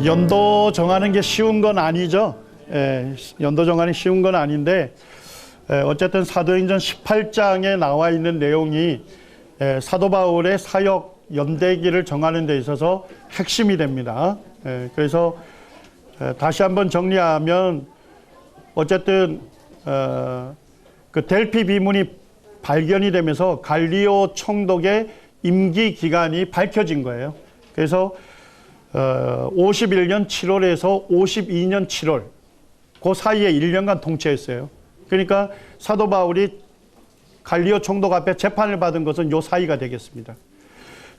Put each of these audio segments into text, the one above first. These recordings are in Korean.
연도 정하는 게 쉬운 건 아니죠. 연도 정하는 게 쉬운 건 아닌데 어쨌든 사도행전 18장에 나와 있는 내용이 사도 바울의 사역 연대기를 정하는 데 있어서 핵심이 됩니다. 그래서 다시 한번 정리하면 어쨌든 그 델피 비문이 발견이 되면서 갈리오 총독의 임기 기간이 밝혀진 거예요. 그래서 51년 7월에서 52년 7월 그 사이에 1년간 통치했어요. 그러니까 사도 바울이 갈리오 총독 앞에 재판을 받은 것은 요 사이가 되겠습니다.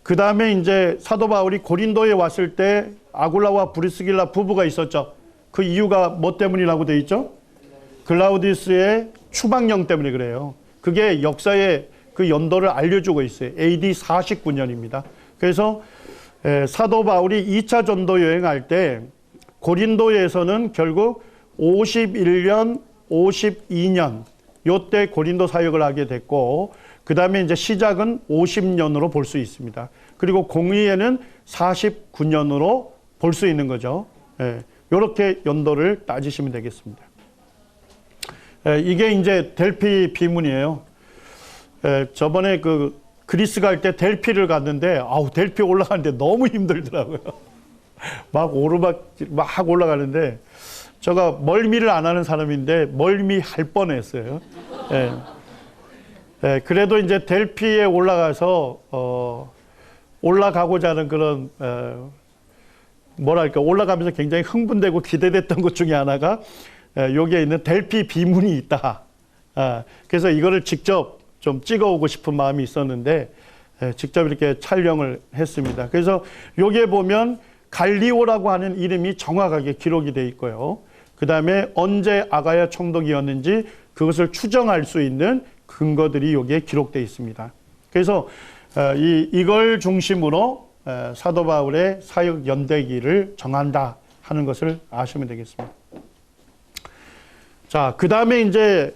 그 다음에 이제 사도 바울이 고린도에 왔을 때 아굴라와 브리스길라 부부가 있었죠. 그 이유가 뭐 때문이라고 되어 있죠? 글라우디우스의 추방령 때문에 그래요. 그게 역사의 그 연도를 알려주고 있어요. AD 49년입니다. 그래서 사도 바울이 2차 전도 여행할 때 고린도에서는 결국 51년, 52년 요때 고린도 사역을 하게 됐고 그 다음에 이제 시작은 50년으로 볼 수 있습니다. 그리고 공의회는 49년으로 볼 수 있는 거죠. 이렇게 연도를 따지시면 되겠습니다. 이게 이제 델피 비문이에요. 저번에 그 그리스 갈 때 델피를 갔는데 델피 올라가는데 너무 힘들더라고요. 막 오르막 막 올라가는데 제가 멀미를 안 하는 사람인데 멀미 할 뻔했어요. 그래도 이제 델피에 올라가서 올라가고자 하는 그런 뭐랄까 올라가면서 굉장히 흥분되고 기대됐던 것 중에 하나가 여기에 있는 델피 비문이 있다. 그래서 이거를 직접 좀 찍어오고 싶은 마음이 있었는데 직접 이렇게 촬영을 했습니다. 그래서 여기에 보면 갈리오라고 하는 이름이 정확하게 기록이 돼 있고요. 그 다음에 언제 아가야 총독이었는지 그것을 추정할 수 있는 근거들이 여기에 기록되어 있습니다. 그래서 이걸 중심으로 사도 바울의 사역 연대기를 정한다 하는 것을 아시면 되겠습니다. 자, 그 다음에 이제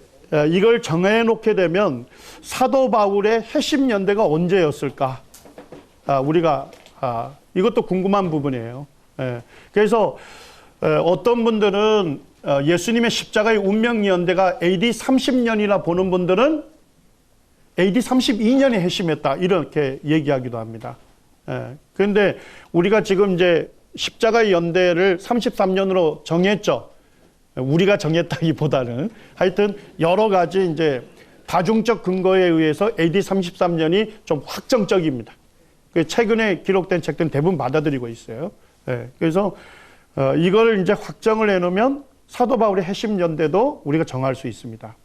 이걸 정해놓게 되면 사도 바울의 회심 연대가 언제였을까? 우리가 이것도 궁금한 부분이에요. 그래서 어떤 분들은 예수님의 십자가의 운명 연대가 AD 30년이라 보는 분들은 AD 32년에 회심했다 이렇게 얘기하기도 합니다. 그런데 우리가 지금 이제 십자가의 연대를 33년으로 정했죠. 우리가 정했다기보다는 하여튼 여러 가지 이제 다중적 근거에 의해서 AD 33년이 좀 확정적입니다. 최근에 기록된 책들은 대부분 받아들이고 있어요. 그래서 이걸 이제 확정을 해놓으면 사도 바울의 회심 연대도 우리가 정할 수 있습니다.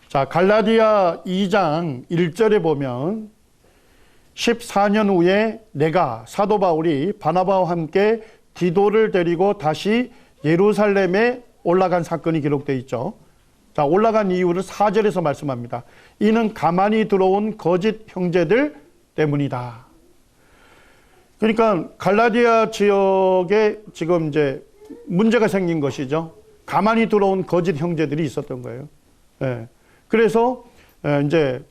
자, 갈라디아 2장 1절에 보면 14년 후에 내가 사도 바울이 바나바와 함께 디도를 데리고 다시 예루살렘에 올라간 사건이 기록되어 있죠. 자, 올라간 이유를 4절에서 말씀합니다. 이는 가만히 들어온 거짓 형제들 때문이다. 그러니까 갈라디아 지역에 지금 이제 문제가 생긴 것이죠. 가만히 들어온 거짓 형제들이 있었던 거예요. 그래서 이제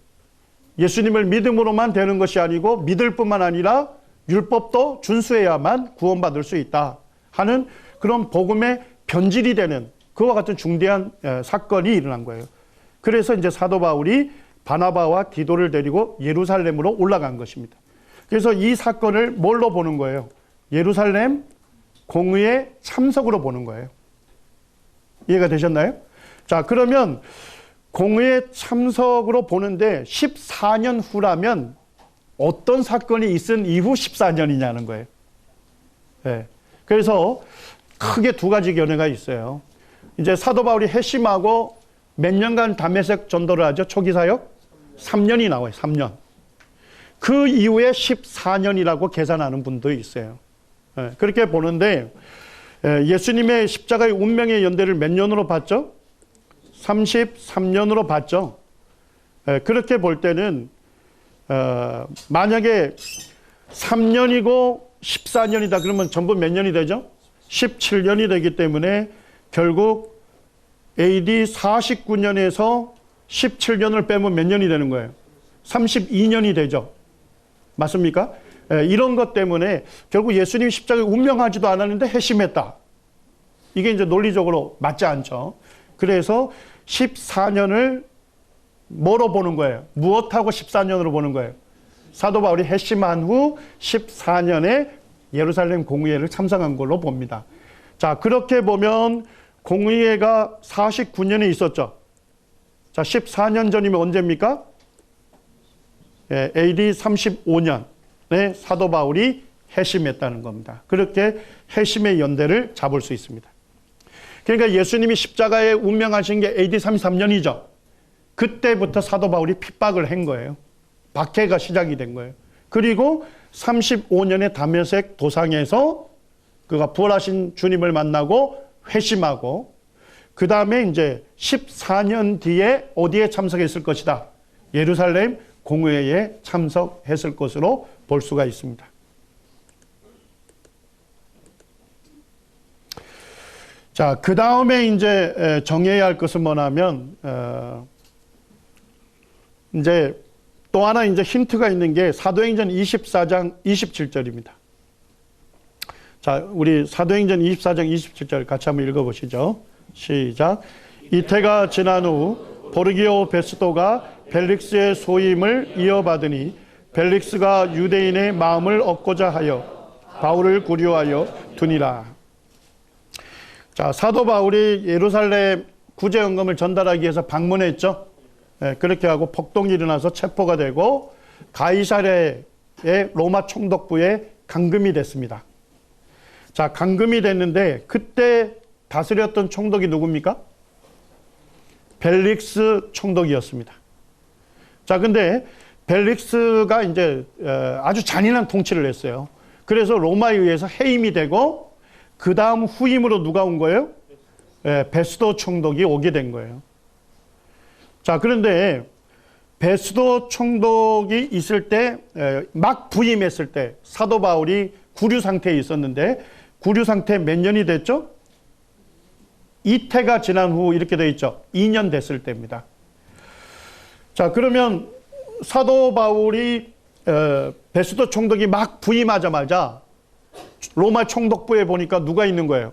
예수님을 믿음으로만 되는 것이 아니고 믿을 뿐만 아니라 율법도 준수해야만 구원받을 수 있다 하는 그런 복음의 변질이 되는 그와 같은 중대한 사건이 일어난 거예요. 그래서 이제 사도 바울이 바나바와 디도를 데리고 예루살렘으로 올라간 것입니다. 그래서 이 사건을 뭘로 보는 거예요? 예루살렘 공의회 참석으로 보는 거예요. 이해가 되셨나요? 자, 그러면 공의회 참석으로 보는데 14년 후라면 어떤 사건이 있은 이후 14년이냐는 거예요. 그래서 크게 두 가지 견해가 있어요. 이제 사도 바울이 회심하고 몇 년간 다메섹 전도를 하죠? 초기 사역? 3년이 나와요. 3년. 그 이후에 14년이라고 계산하는 분도 있어요. 그렇게 보는데 예수님의 십자가의 운명의 연대를 몇 년으로 봤죠? 33년으로 봤죠. 그렇게 볼 때는 만약에 3년이고 14년이다 그러면 전부 몇 년이 되죠? 17년이 되기 때문에 결국 AD 49년에서 17년을 빼면 몇 년이 되는 거예요? 32년이 되죠. 맞습니까? 이런 것 때문에 결국 예수님이 십자가에 운명하지도 않았는데 회심했다. 이게 이제 논리적으로 맞지 않죠. 그래서 14년을 뭐로 보는 거예요? 무엇하고 14년으로 보는 거예요? 사도 바울이 회심한 후 14년에 예루살렘 공의회를 참석한 걸로 봅니다. 자, 그렇게 보면 공의회가 49년에 있었죠. 자, 14년 전이면 언제입니까? AD 35년에 사도 바울이 회심했다는 겁니다. 그렇게 회심의 연대를 잡을 수 있습니다. 그러니까 예수님이 십자가에 운명하신 게 AD 33년이죠. 그때부터 사도 바울이 핍박을 한 거예요. 박해가 시작이 된 거예요. 그리고 35년의 다메섹 도상에서 그가 부활하신 주님을 만나고 회심하고 그 다음에 이제 14년 뒤에 어디에 참석했을 것이다. 예루살렘 공회에 참석했을 것으로 볼 수가 있습니다. 자, 그 다음에 이제 정해야 할 것은 뭐냐면, 이제 또 하나 이제 힌트가 있는 게 사도행전 24장 27절입니다. 자, 우리 사도행전 24장 27절 같이 한번 읽어보시죠. 시작. 이태가 지난 후 포르기오 베스도가 벨릭스의 소임을 이어받으니 벨릭스가 유대인의 마음을 얻고자 하여 바울을 구류하여 두니라. 자, 사도 바울이 예루살렘 구제연금을 전달하기 위해서 방문했죠. 그렇게 하고 폭동이 일어나서 체포가 되고 가이사랴의 로마 총독부에 감금이 됐습니다. 자, 감금이 됐는데 그때 다스렸던 총독이 누굽니까? 벨릭스 총독이었습니다. 자, 근데 벨릭스가 이제 아주 잔인한 통치를 했어요. 그래서 로마에 의해서 해임이 되고 그 다음 후임으로 누가 온 거예요? 베스도 총독이 오게 된 거예요. 자, 그런데 베스도 총독이 있을 때, 막 부임했을 때 사도 바울이 구류 상태에 있었는데 구류 상태 몇 년이 됐죠? 이태가 지난 후 이렇게 되어 있죠. 2년 됐을 때입니다. 자, 그러면 사도 바울이 베스도 총독이 막 부임하자마자 로마 총독부에 보니까 누가 있는 거예요?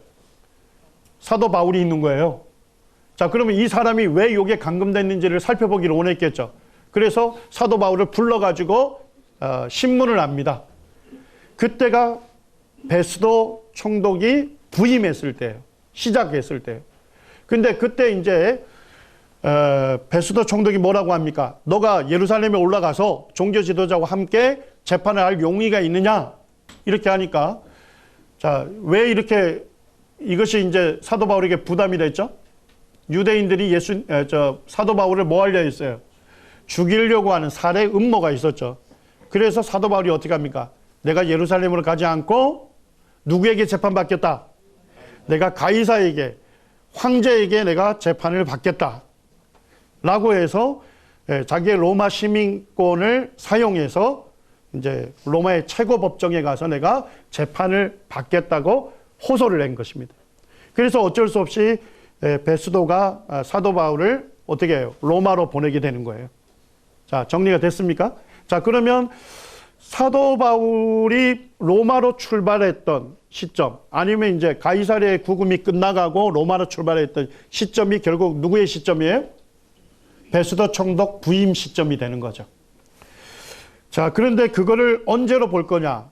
사도 바울이 있는 거예요. 자, 그러면 이 사람이 왜 여기에 감금됐는지를 살펴보기를 원했겠죠. 그래서 사도 바울을 불러가지고 신문을 합니다. 그때가 베스도 총독이 부임했을 때예요. 시작했을 때예요. 근데 그때 이제 베스도 총독이 뭐라고 합니까? 너가 예루살렘에 올라가서 종교 지도자와 함께 재판을 할 용의가 있느냐? 이렇게 하니까 자, 왜 이렇게 이것이 이제 사도 바울에게 부담이 됐죠? 유대인들이 사도 바울을 뭐 하려 했어요? 죽이려고 하는 살해 음모가 있었죠. 그래서 사도 바울이 어떻게 합니까? 내가 예루살렘으로 가지 않고 누구에게 재판받겠다? 내가 가이사에게, 황제에게 내가 재판을 받겠다. 라고 해서 자기의 로마 시민권을 사용해서 이제 로마의 최고 법정에 가서 내가 재판을 받겠다고 호소를 한 것입니다. 그래서 어쩔 수 없이 베스도가 사도 바울을 어떻게 해요? 로마로 보내게 되는 거예요. 자, 정리가 됐습니까? 자, 그러면 사도 바울이 로마로 출발했던 시점, 아니면 이제 가이사랴의 구금이 끝나가고 로마로 출발했던 시점이 결국 누구의 시점이에요? 베스도 총독 부임 시점이 되는 거죠. 자, 그런데 그거를 언제로 볼 거냐?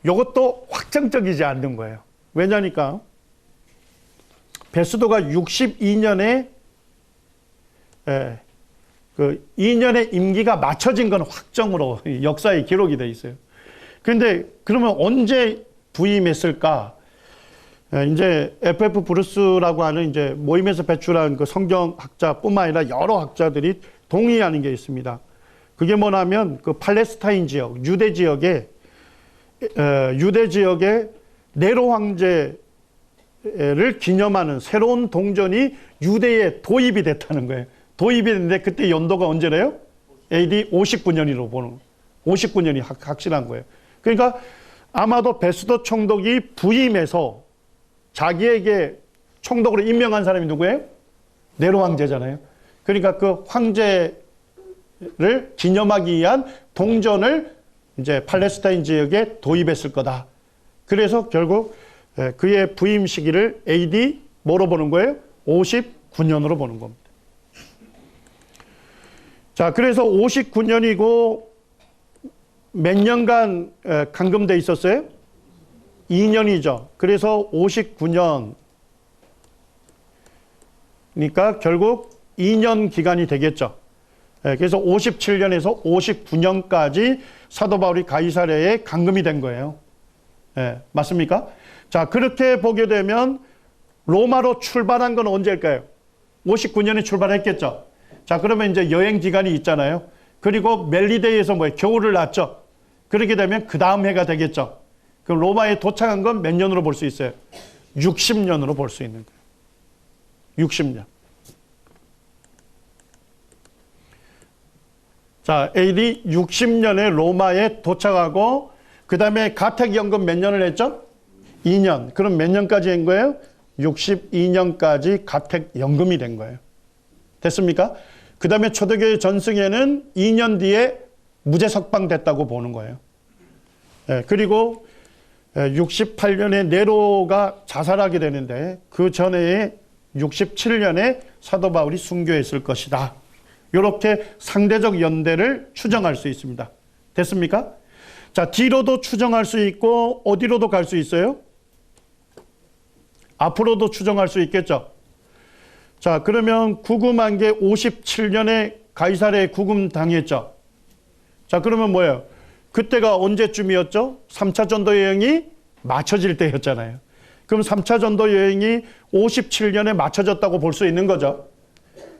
이것도 확정적이지 않는 거예요. 왜냐니까 베스도가 62년에 그 2년의 임기가 맞춰진 건 확정으로 역사에 기록이 돼 있어요. 그런데 그러면 언제 부임했을까? 이제 FF 브루스라고 하는 이제 모임에서 배출한 그 성경학자뿐만 아니라 여러 학자들이 동의하는 게 있습니다. 그게 뭐냐면 그 팔레스타인 지역, 유대 지역에 네로 황제를 기념하는 새로운 동전이 유대에 도입이 됐다는 거예요. 도입이 됐는데 그때 연도가 언제래요? AD 59년이라고 보는, 59년이 확실한 거예요. 그러니까 아마도 베스도 총독이 부임해서 자기에게 총독으로 임명한 사람이 누구예요? 네로 황제잖아요. 그러니까 그 황제를 기념하기 위한 동전을 이제 팔레스타인 지역에 도입했을 거다. 그래서 결국 그의 부임 시기를 AD 뭐로 보는 거예요? 59년으로 보는 겁니다. 자, 그래서 59년이고 몇 년간 감금돼 있었어요? 2년이죠. 그래서 59년. 그러니까 결국 2년 기간이 되겠죠. 그래서 57년에서 59년까지 사도 바울이 가이사랴에 감금이 된 거예요. 맞습니까? 자, 그렇게 보게 되면 로마로 출발한 건 언제일까요? 59년에 출발했겠죠. 자, 그러면 이제 여행 기간이 있잖아요. 그리고 멜리데에서 뭐예요? 겨울을 났죠. 그렇게 되면 그 다음 해가 되겠죠. 그럼 로마에 도착한 건 몇 년으로 볼 수 있어요? 60년으로 볼 수 있는 거예요. 60년. 자, AD 60년에 로마에 도착하고 그 다음에 가택연금 몇 년을 했죠? 2년. 그럼 몇 년까지 한 거예요? 62년까지 가택연금이 된 거예요. 됐습니까? 그 다음에 초대교회 전승에는 2년 뒤에 무죄 석방됐다고 보는 거예요. 그리고 68년에 네로가 자살하게 되는데 그 전에 67년에 사도 바울이 순교했을 것이다. 이렇게 상대적 연대를 추정할 수 있습니다. 됐습니까? 자, 뒤로도 추정할 수 있고 어디로도 갈 수 있어요? 앞으로도 추정할 수 있겠죠. 자, 그러면 구금한 게 57년에 가이사랴에 구금당했죠. 자, 그러면 뭐예요? 그때가 언제쯤이었죠? 3차 전도 여행이 맞춰질 때였잖아요. 그럼 3차 전도 여행이 57년에 맞춰졌다고 볼 수 있는 거죠.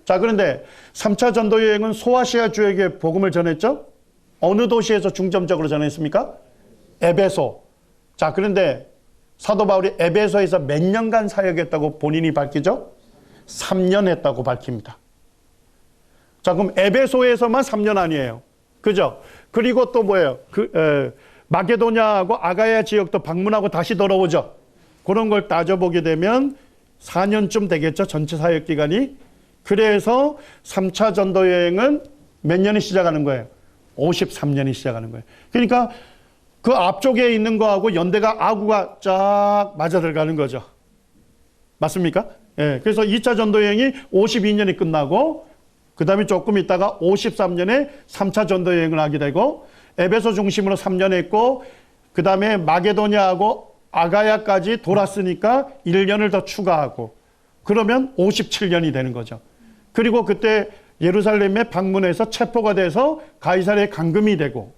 자, 그런데 3차 전도 여행은 소아시아 지역에 복음을 전했죠? 어느 도시에서 중점적으로 전했습니까? 에베소. 자, 그런데 사도 바울이 에베소에서 몇 년간 사역했다고 본인이 밝히죠? 3년 했다고 밝힙니다. 자, 그럼 에베소에서만 3년 아니에요. 그죠? 그리고 또 뭐예요? 마게도냐하고 아가야 지역도 방문하고 다시 돌아오죠. 그런 걸 따져보게 되면 4년쯤 되겠죠. 전체 사역 기간이. 그래서 3차 전도 여행은 몇 년이 시작하는 거예요? 53년이 시작하는 거예요. 그러니까 그 앞쪽에 있는 거하고 연대가 아구가 쫙 맞아 들어가는 거죠. 맞습니까? 예. 그래서 2차 전도 여행이 52년이 끝나고 그 다음에 조금 있다가 53년에 3차 전도 여행을 하게 되고 에베소 중심으로 3년 했고 그 다음에 마게도냐하고 아가야까지 돌았으니까 1년을 더 추가하고 그러면 57년이 되는 거죠. 그리고 그때 예루살렘에 방문해서 체포가 돼서 가이사랴에 감금이 되고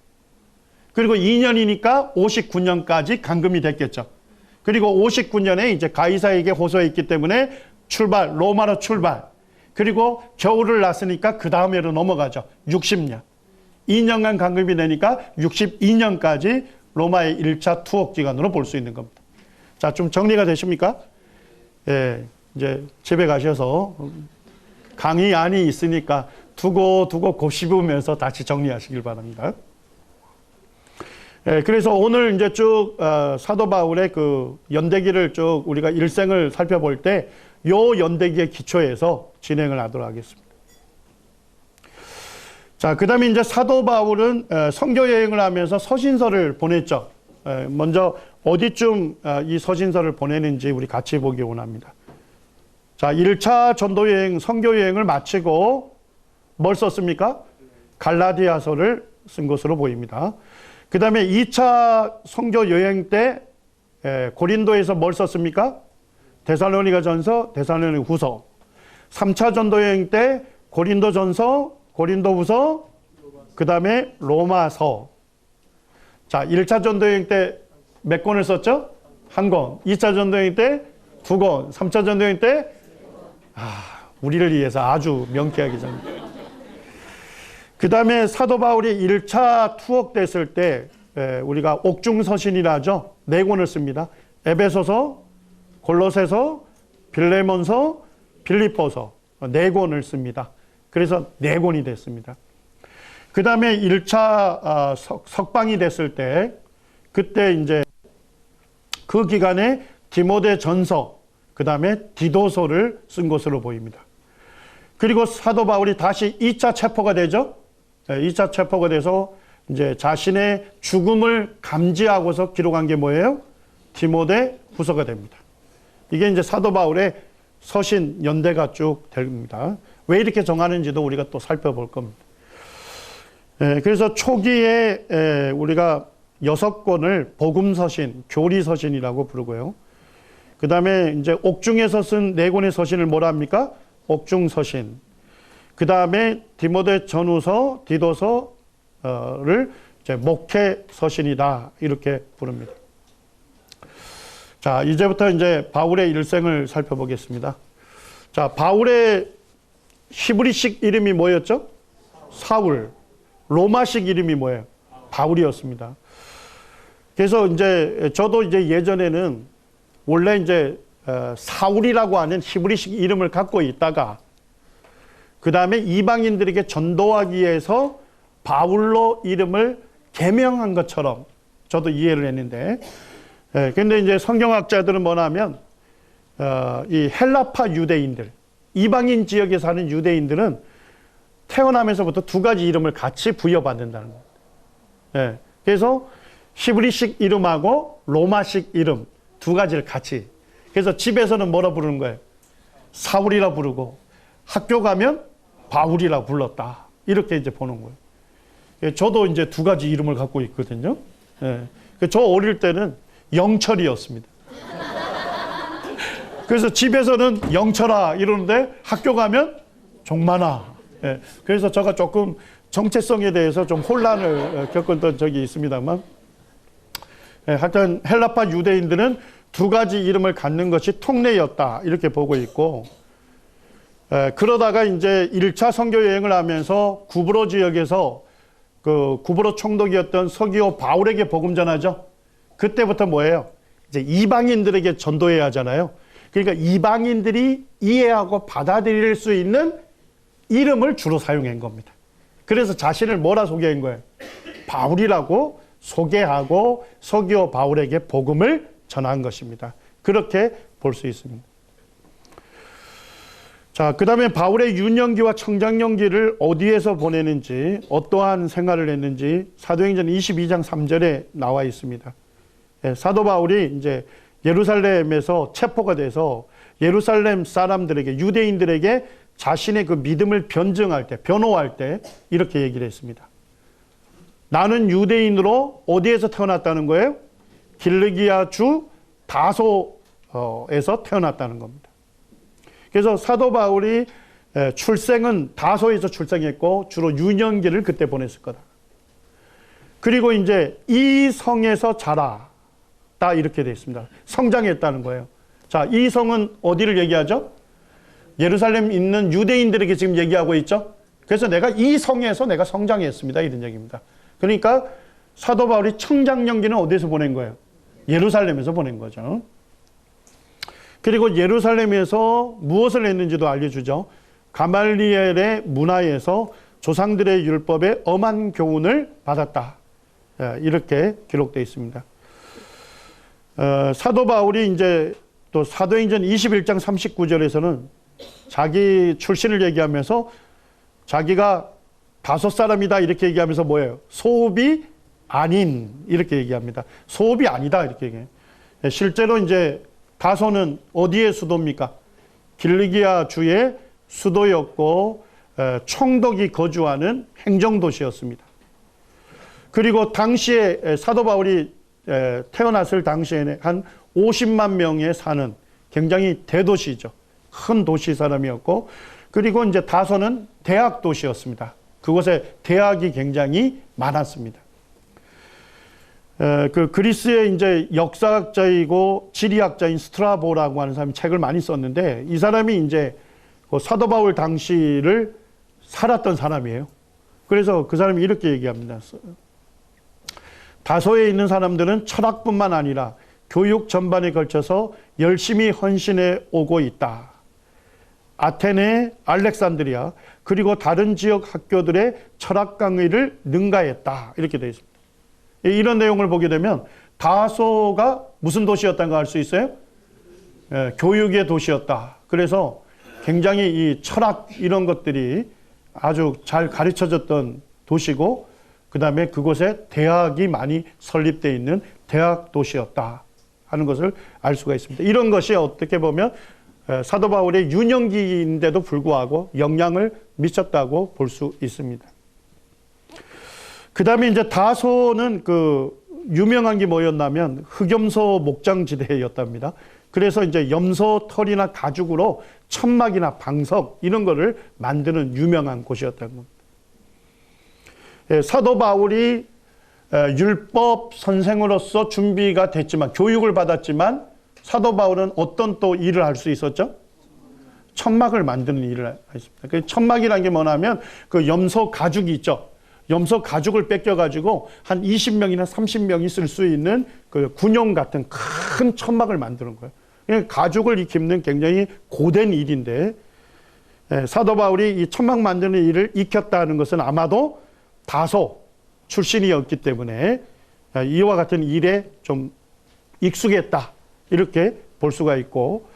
그리고 2년이니까 59년까지 감금이 됐겠죠. 그리고 59년에 이제 가이사에게 호소했기 때문에 출발, 로마로 출발. 그리고 겨울을 났으니까 그 다음 해로 넘어가죠. 60년. 2년간 감금이 되니까 62년까지 로마의 1차 투옥 기간으로 볼 수 있는 겁니다. 자, 좀 정리가 되십니까? 예, 이제 집에 가셔서 강의안이 있으니까 두고 곱씹으면서 다시 정리하시길 바랍니다. 예, 그래서 오늘 이제 쭉 사도 바울의 그 연대기를 쭉 우리가 일생을 살펴볼 때 요 연대기의 기초에서 진행을 하도록 하겠습니다. 자, 그 다음에 이제 사도 바울은 선교 여행을 하면서 서신서를 보냈죠. 먼저 어디쯤 이 서신서를 보내는지 우리 같이 보기 원합니다. 자, 1차 전도 여행, 선교 여행을 마치고 뭘 썼습니까? 갈라디아서를 쓴 것으로 보입니다. 그 다음에 2차 선교 여행 때 고린도에서 뭘 썼습니까? 데살로니가 전서, 데살로니가 후서. 3차 전도 여행 때 고린도 전서, 고린도 후서, 그 다음에 로마서. 자, 1차 전도 여행 때 몇 권을 썼죠? 1권. 2차 전도 여행 때 2권. 3차 전도 여행 때 우리를 위해서 아주 명쾌하게 전합니다. 그 다음에 사도 바울이 1차 투옥됐을 때 우리가 옥중서신이라죠. 4권을 씁니다. 에베소서, 골로새서, 빌레몬서, 빌립보서 4권을 씁니다. 그래서 4권이 됐습니다. 그 다음에 1차 석방이 됐을 때 그때 이제 그 기간에 디모데 전서, 그 다음에 디도서를 쓴 것으로 보입니다. 그리고 사도 바울이 다시 2차 체포가 되죠. 2차 체포가 돼서 이제 자신의 죽음을 감지하고서 기록한 게 뭐예요? 디모데 후서가 됩니다. 이게 이제 사도 바울의 서신 연대가 쭉 됩니다. 왜 이렇게 정하는지도 우리가 또 살펴볼 겁니다. 그래서 초기에 우리가 6권을 복음서신, 교리서신이라고 부르고요. 그 다음에 이제 옥중에서 쓴 4권의 서신을 뭐라 합니까? 옥중서신. 그 다음에 디모데 전후서, 디도서를 이제 목회서신이다. 이렇게 부릅니다. 자, 이제부터 이제 바울의 일생을 살펴보겠습니다. 자, 바울의 히브리식 이름이 뭐였죠? 사울. 로마식 이름이 뭐예요? 바울이었습니다. 그래서 이제 저도 이제 예전에는 원래 이제 사울이라고 하는 히브리식 이름을 갖고 있다가 그 다음에 이방인들에게 전도하기 위해서 바울로 이름을 개명한 것처럼 저도 이해를 했는데, 근데 이제 성경학자들은 뭐냐면 이 헬라파 유대인들, 이방인 지역에 사는 유대인들은 태어나면서부터 2가지 이름을 같이 부여받는다는 겁니다. 그래서 히브리식 이름하고 로마식 이름 2가지를 같이. 그래서 집에서는 뭐라 부르는 거예요? 사울이라 부르고 학교 가면 바울이라 불렀다. 이렇게 이제 보는 거예요. 저도 이제 2가지 이름을 갖고 있거든요. 저 어릴 때는 영철이었습니다. 그래서 집에서는 영철아 이러는데 학교 가면 종만아. 그래서 제가 조금 정체성에 대해서 좀 혼란을 겪었던 적이 있습니다만, 하여튼 헬라파 유대인들은 2가지 이름을 갖는 것이 통례였다 이렇게 보고 있고, 그러다가 이제 1차 선교 여행을 하면서 구브로 지역에서 그 구브로 총독이었던 서기오 바울에게 복음 전하죠. 그때부터 뭐예요? 이제 이방인들에게 전도해야 하잖아요. 그러니까 이방인들이 이해하고 받아들일 수 있는 이름을 주로 사용한 겁니다. 그래서 자신을 뭐라 소개한 거예요? 바울이라고 소개하고 서기오 바울에게 복음을 전한 것입니다. 그렇게 볼 수 있습니다. 자, 그 다음에 바울의 유년기와 청장년기를 어디에서 보내는지, 어떠한 생활을 했는지 사도행전 22장 3절에 나와 있습니다. 사도 바울이 이제 예루살렘에서 체포가 돼서 예루살렘 사람들에게, 유대인들에게 자신의 그 믿음을 변증할 때, 변호할 때 이렇게 얘기를 했습니다. 나는 유대인으로 어디에서 태어났다는 거예요? 길르기아 주 다소에서 태어났다는 겁니다. 그래서 사도 바울이 출생은 다소에서 출생했고 주로 유년기를 그때 보냈을 거다. 그리고 이제 이 성에서 자랐다 이렇게 되어 있습니다. 성장했다는 거예요. 자, 이 성은 어디를 얘기하죠? 예루살렘 있는 유대인들에게 지금 얘기하고 있죠. 그래서 내가 이 성에서 내가 성장했습니다 이런 얘기입니다. 그러니까 사도 바울이 청장년기는 어디에서 보낸 거예요? 예루살렘에서 보낸 거죠. 그리고 예루살렘에서 무엇을 했는지도 알려주죠. 가말리엘의 문화에서 조상들의 율법에 엄한 교훈을 받았다. 이렇게 기록되어 있습니다. 사도 바울이 이제 또 사도행전 21장 39절에서는 자기 출신을 얘기하면서 자기가 다소 사람이다 이렇게 얘기하면서 뭐예요? 소읍이 아닌 이렇게 얘기합니다. 소읍이 아니다 이렇게 얘기해요. 실제로 이제 다소는 어디의 수도입니까? 길르기아 주의 수도였고 총독이 거주하는 행정도시였습니다. 그리고 당시에 사도 바울이 태어났을 당시에는 한 50만 명에 사는 굉장히 대도시죠. 큰 도시 사람이었고, 그리고 이제 다소는 대학 도시였습니다. 그곳에 대학이 굉장히 많았습니다. 그 그리스의 이제 역사학자이고 지리학자인 스트라보라고 하는 사람이 책을 많이 썼는데, 이 사람이 이제 그 사도 바울 당시를 살았던 사람이에요. 그래서 그 사람이 이렇게 얘기합니다. 다소에 있는 사람들은 철학뿐만 아니라 교육 전반에 걸쳐서 열심히 헌신해 오고 있다. 아테네, 알렉산드리아, 그리고 다른 지역 학교들의 철학 강의를 능가했다. 이렇게 되어 있습니다. 이런 내용을 보게 되면 다소가 무슨 도시였다는 걸 알 수 있어요? 교육의 도시였다. 그래서 굉장히 이 철학 이런 것들이 아주 잘 가르쳐졌던 도시고, 그 다음에 그곳에 대학이 많이 설립되어 있는 대학 도시였다 하는 것을 알 수가 있습니다. 이런 것이 어떻게 보면 사도 바울의 유년기인데도 불구하고 영향을 미쳤다고 볼 수 있습니다. 그 다음에 이제 다소는 유명한 게 뭐였냐면 흑염소 목장지대였답니다. 그래서 이제 염소 털이나 가죽으로 천막이나 방석 이런 거를 만드는 유명한 곳이었다는 겁니다. 사도 바울이 율법 선생으로서 준비가 됐지만 교육을 받았지만 사도 바울은 어떤 또 일을 할 수 있었죠? 천막을 만드는 일을 했습니다. 그 천막이라는 게 뭐냐면 그 염소 가죽이 있죠. 염소 가죽을 뺏겨가지고 한 20명이나 30명이 쓸 수 있는 그 군용 같은 큰 천막을 만드는 거예요. 가죽을 익히는 굉장히 고된 일인데 사도 바울이 이 천막 만드는 일을 익혔다는 것은 아마도 다소 출신이었기 때문에 이와 같은 일에 좀 익숙했다 이렇게 볼 수가 있고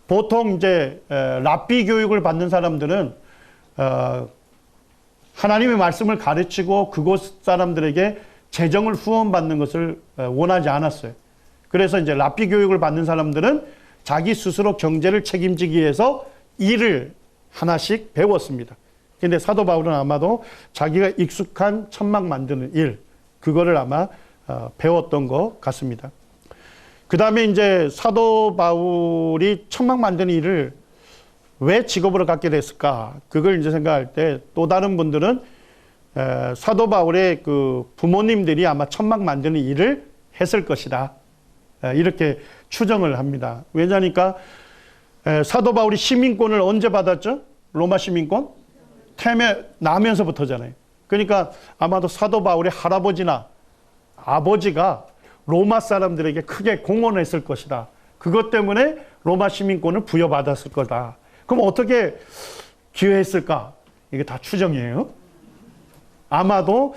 보통 이제 랍비 교육을 받는 사람들은 하나님의 말씀을 가르치고 그곳 사람들에게 재정을 후원받는 것을 원하지 않았어요. 그래서 이제 랍비 교육을 받는 사람들은 자기 스스로 경제를 책임지기 위해서 일을 하나씩 배웠습니다. 근데 사도 바울은 아마도 자기가 익숙한 천막 만드는 일, 그거를 아마 배웠던 것 같습니다. 그 다음에 이제 사도 바울이 천막 만드는 일을 왜 직업으로 갖게 됐을까? 그걸 이제 생각할 때 또 다른 분들은 사도 바울의 그 부모님들이 아마 천막 만드는 일을 했을 것이다. 이렇게 추정을 합니다. 왜냐니까 사도 바울이 시민권을 언제 받았죠? 로마 시민권? 태매 나면서부터잖아요. 그러니까 아마도 사도 바울의 할아버지나 아버지가 로마 사람들에게 크게 공헌했을 것이다. 그것 때문에 로마 시민권을 부여받았을 거다. 그럼 어떻게 기여했을까? 이게 다 추정이에요. 아마도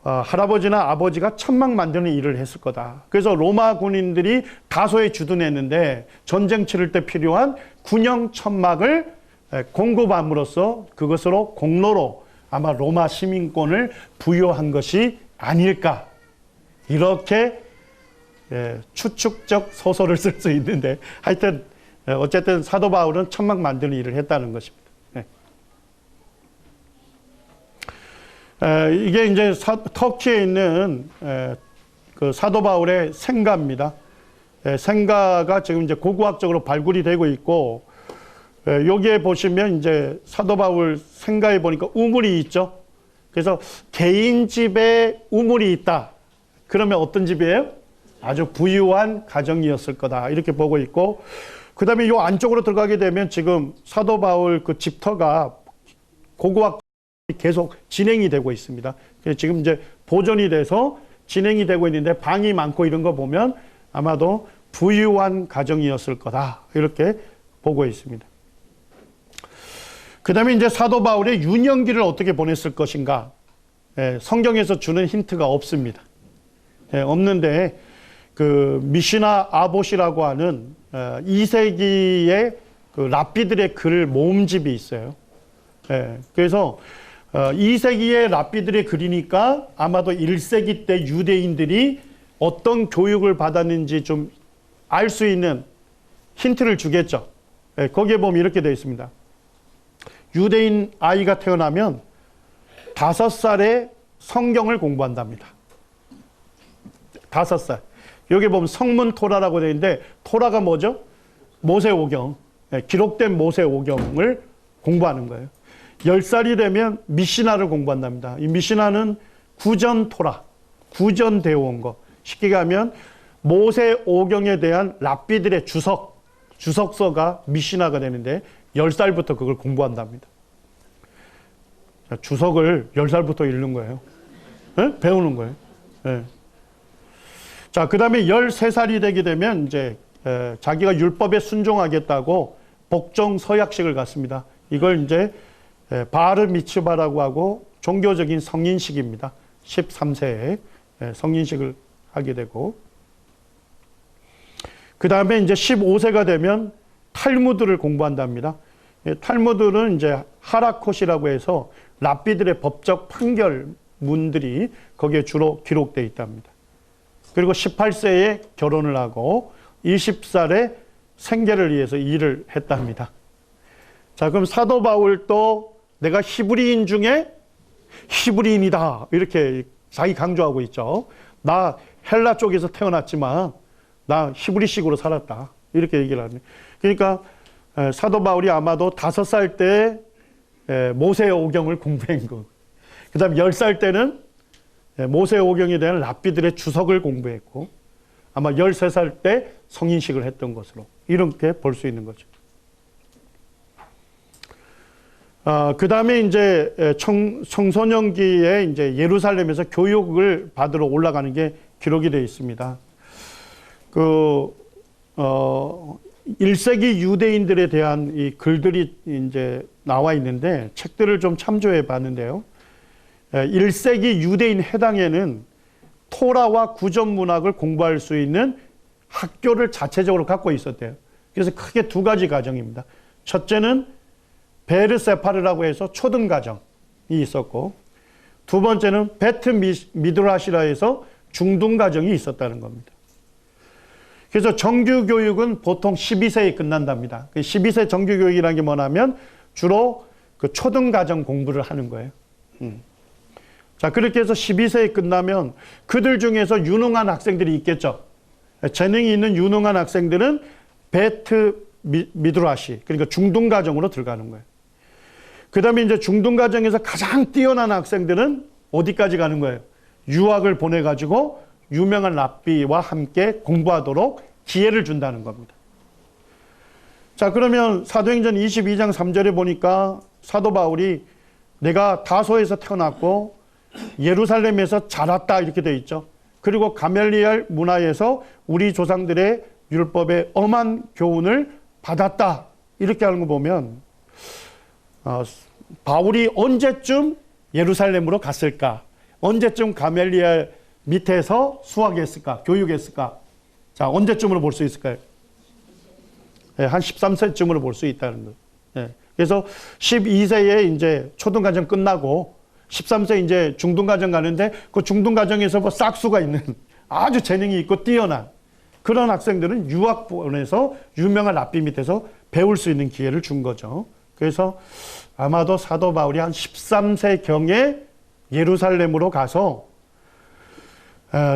할아버지나 아버지가 천막 만드는 일을 했을 거다. 그래서 로마 군인들이 다소에 주둔했는데 전쟁 치를 때 필요한 군용 천막을 공급함으로써 그것으로 공로로 아마 로마 시민권을 부여한 것이 아닐까. 이렇게 추측적 소설을 쓸 수 있는데 하여튼 어쨌든 사도 바울은 천막 만드는 일을 했다는 것입니다. 이게 이제 터키에 있는 그 사도 바울의 생가입니다. 생가가 지금 이제 고고학적으로 발굴이 되고 있고 여기에 보시면 이제 사도 바울 생가에 보니까 우물이 있죠. 그래서 개인 집에 우물이 있다. 그러면 어떤 집이에요? 아주 부유한 가정이었을 거다. 이렇게 보고 있고 그 다음에 이 안쪽으로 들어가게 되면 지금 사도 바울 그 집터가 고고학 계속 진행이 되고 있습니다. 지금 이제 보존이 돼서 진행이 되고 있는데 방이 많고 이런 거 보면 아마도 부유한 가정이었을 거다. 이렇게 보고 있습니다. 그 다음에 이제 사도 바울의 유년기를 어떻게 보냈을 것인가. 성경에서 주는 힌트가 없습니다. 없는데 그 미시나 아봇이라고 하는 2세기의 그 랍비들의 글 모음집이 있어요. 그래서 2세기의 랍비들의 글이니까 아마도 1세기 때 유대인들이 어떤 교육을 받았는지 좀 알 수 있는 힌트를 주겠죠. 거기에 보면 이렇게 되어 있습니다. 유대인 아이가 태어나면 5살에 성경을 공부한답니다. 5살. 여기 보면 성문 토라라고 되어 있는데 토라가 뭐죠? 모세오경. 기록된 모세오경을 공부하는 거예요. 10살이 되면 미시나를 공부한답니다. 이 미시나는 구전 토라, 구전 되어온 거. 쉽게 가면 모세오경에 대한 랍비들의 주석서가 미시나가 되는데 10살부터 그걸 공부한답니다. 주석을 10살부터 읽는 거예요. 배우는 거예요. 자, 그 다음에 13살이 되게 되면 이제 자기가 율법에 순종하겠다고 복종 서약식을 갖습니다. 이걸 이제 바르 미츠바라고 하고 종교적인 성인식입니다. 13세에 성인식을 하게 되고 그 다음에 이제 15세가 되면 탈무드를 공부한답니다. 탈무드는 이제 하라콧이라고 해서 랍비들의 법적 판결 문들이 거기에 주로 기록되어 있답니다. 그리고 18세에 결혼을 하고 20살에 생계를 위해서 일을 했답니다. 자, 그럼 사도 바울도 내가 히브리인 중에 히브리인이다 이렇게 자기 강조하고 있죠. 나 헬라 쪽에서 태어났지만 나 히브리식으로 살았다 이렇게 얘기를 하네. 그러니까 사도 바울이 아마도 5살 때 모세 오경을 공부한 거. 그 다음 10살 때는 모세 오경에 대한 랍비들의 주석을 공부했고 아마 13살 때 성인식을 했던 것으로 이렇게 볼 수 있는 거죠. 그 다음에 이제 청소년기에 이제 예루살렘에서 교육을 받으러 올라가는 게 기록이 되어 있습니다. 1세기 유대인들에 대한 이 글들이 이제 나와 있는데 책들을 좀 참조해 봤는데요. 1세기 유대인 해당에는 토라와 구전 문학을 공부할 수 있는 학교를 자체적으로 갖고 있었대요. 그래서 크게 2가지 과정입니다. 첫째는 베르세파르라고 해서 초등과정이 있었고, 2번째는 베트 미드라시라 해서 중등과정이 있었다는 겁니다. 그래서 정규교육은 보통 12세에 끝난답니다. 12세 정규교육이라는 게 뭐냐면 주로 그 초등과정 공부를 하는 거예요. 자, 그렇게 해서 12세에 끝나면 그들 중에서 유능한 학생들이 있겠죠. 재능이 있는 유능한 학생들은 베트 미드라시, 그러니까 중등과정으로 들어가는 거예요. 그 다음에 이제 중등과정에서 가장 뛰어난 학생들은 어디까지 가는 거예요? 유학을 보내가지고 유명한 랍비와 함께 공부하도록 기회를 준다는 겁니다. 자, 그러면 사도행전 22장 3절에 보니까 사도 바울이 내가 다소에서 태어났고 예루살렘에서 자랐다 이렇게 되어 있죠. 그리고 가멜리엘 문화에서 우리 조상들의 율법의 엄한 교훈을 받았다 이렇게 하는 거 보면 바울이 언제쯤 예루살렘으로 갔을까? 언제쯤 가멜리엘 밑에서 수학했을까? 교육했을까? 자, 언제쯤으로 볼 수 있을까요? 네, 한 13세쯤으로 볼 수 있다는 거예요. 네. 그래서 12세에 이제 초등과정 끝나고 13세 이제 중등과정 가는데 그 중등과정에서 뭐 싹수가 있는 아주 재능이 있고 뛰어난 그런 학생들은 유학 보내서 유명한 랍비 밑에서 배울 수 있는 기회를 준 거죠. 그래서 아마도 사도 바울이 한 13세경에 예루살렘으로 가서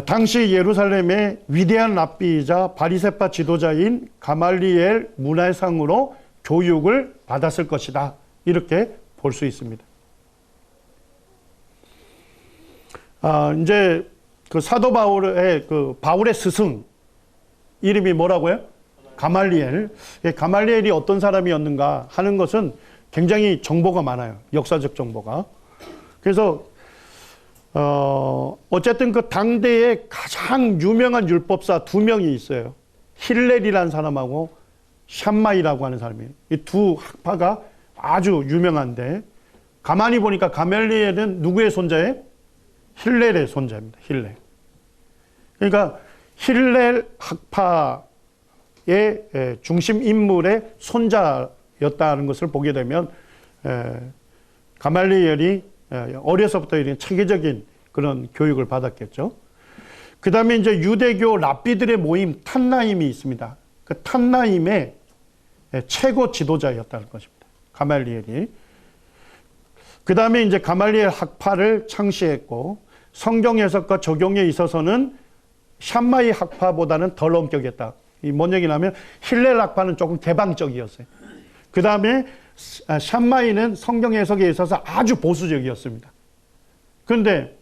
당시 예루살렘의 위대한 랍비이자 바리새파 지도자인 가말리엘 문화상으로 교육을 받았을 것이다. 이렇게 볼 수 있습니다. 이제 그 사도 바울의 바울의 스승 이름이 뭐라고요? 가말리엘. 가말리엘이 어떤 사람이었는가 하는 것은 굉장히 정보가 많아요. 역사적 정보가. 그래서 어쨌든 그 당대에 가장 유명한 율법사 2명이 있어요. 힐렐이라는 사람하고 샴마이라고 하는 사람이에요. 이 2 학파가 아주 유명한데 가만히 보니까 가멜리엘은 누구의 손자예요? 힐렐의 손자입니다. 힐렐. 그러니까 힐렐 학파의 중심 인물의 손자였다는 것을 보게 되면 가말리엘이 어려서부터 이런 체계적인 그런 교육을 받았겠죠. 그 다음에 이제 유대교 랍비들의 모임 탄나임이 있습니다. 그 탄나임의 최고 지도자였다는 것입니다. 가말리엘이. 그 다음에 이제 가말리엘 학파를 창시했고 성경 해석과 적용에 있어서는 샴마이 학파보다는 덜 엄격했다. 이 뭔 얘기냐면 힐렐 학파는 조금 개방적이었어요. 그 다음에 샴마이는 성경 해석에 있어서 아주 보수적이었습니다. 그런데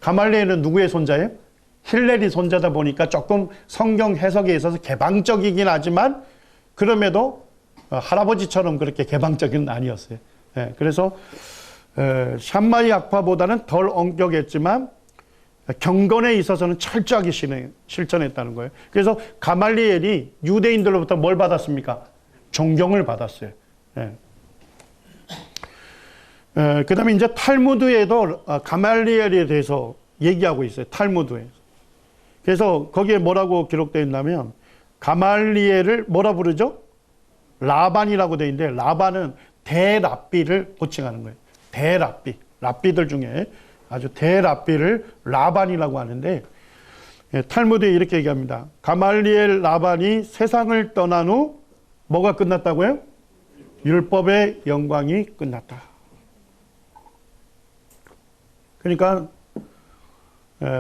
가말리엘은 누구의 손자예요? 힐렐이 손자다 보니까 조금 성경 해석에 있어서 개방적이긴 하지만 그럼에도 할아버지처럼 그렇게 개방적인 아니었어요. 그래서 샴마이 학파보다는 덜 엄격했지만 경건에 있어서는 철저하게 실천했다는 거예요. 그래서 가말리엘이 유대인들로부터 뭘 받았습니까? 존경을 받았어요. 그 다음에 이제 탈무드에도 가말리엘에 대해서 얘기하고 있어요. 탈무드에. 그래서 거기에 뭐라고 기록되어 있냐면 가말리엘을 뭐라 부르죠? 라반이라고 되어 있는데 라반은 대랍비를 호칭하는 거예요. 대랍비. 랍비들 중에 아주 대랍비를 라반이라고 하는데, 탈무드에 이렇게 얘기합니다. 가말리엘 라반이 세상을 떠난 후 뭐가 끝났다고요? 율법의 영광이 끝났다. 그러니까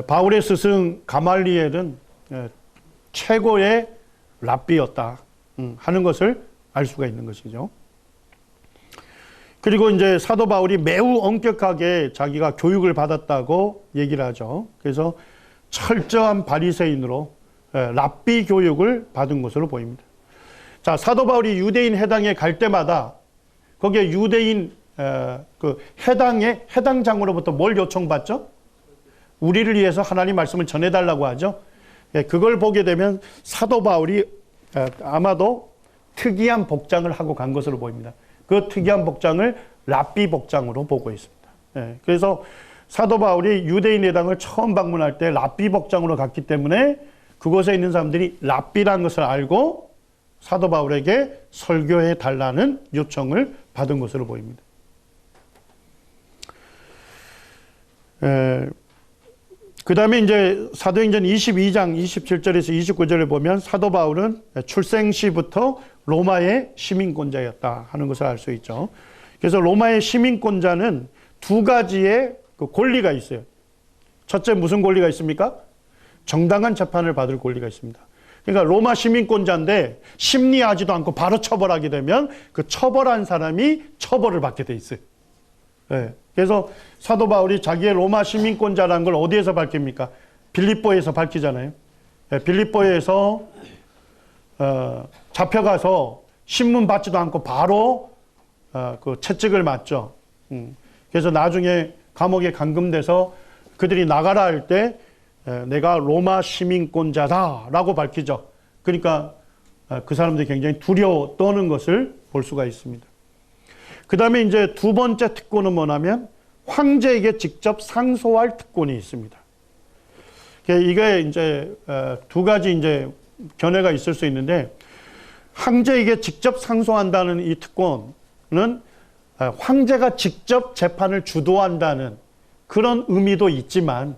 바울의 스승 가말리엘은 최고의 랍비였다 하는 것을 알 수가 있는 것이죠. 그리고 이제 사도 바울이 매우 엄격하게 자기가 교육을 받았다고 얘기를 하죠. 그래서 철저한 바리새인으로 랍비 교육을 받은 것으로 보입니다. 자, 사도 바울이 유대인 회당에 갈 때마다 거기에 유대인 그 해당장으로부터 뭘 요청받죠? 우리를 위해서 하나님 말씀을 전해달라고 하죠. 그걸 보게 되면 사도 바울이 아마도 특이한 복장을 하고 간 것으로 보입니다. 그 특이한 복장을 랍비 복장으로 보고 있습니다. 그래서 사도 바울이 유대인 회당을 처음 방문할 때 랍비 복장으로 갔기 때문에 그곳에 있는 사람들이 랍비라는 것을 알고 사도 바울에게 설교해 달라는 요청을 받은 것으로 보입니다. 그 다음에 이제 사도행전 22장 27절에서 29절을 보면 사도 바울은 출생시부터 로마의 시민권자였다 하는 것을 알 수 있죠. 그래서 로마의 시민권자는 두 가지의 그 권리가 있어요. 첫째, 무슨 권리가 있습니까? 정당한 재판을 받을 권리가 있습니다. 그러니까 로마 시민권자인데 심리하지도 않고 바로 처벌하게 되면 그 처벌한 사람이 처벌을 받게 돼 있어요. 그래서 사도 바울이 자기의 로마 시민권자라는 걸 어디에서 밝힙니까? 빌립보에서 밝히잖아요. 빌립보에서 잡혀가서 신문 받지도 않고 바로 그 채찍을 맞죠. 그래서 나중에 감옥에 감금돼서 그들이 나가라 할 때 내가 로마 시민권자다라고 밝히죠. 그러니까 그 사람들이 굉장히 두려워 떠는 것을 볼 수가 있습니다. 그 다음에 이제 두 번째 특권은 뭐냐면 황제에게 직접 상소할 특권이 있습니다. 이게 이제 두 가지 이제 견해가 있을 수 있는데, 황제에게 직접 상소한다는 이 특권은 황제가 직접 재판을 주도한다는 그런 의미도 있지만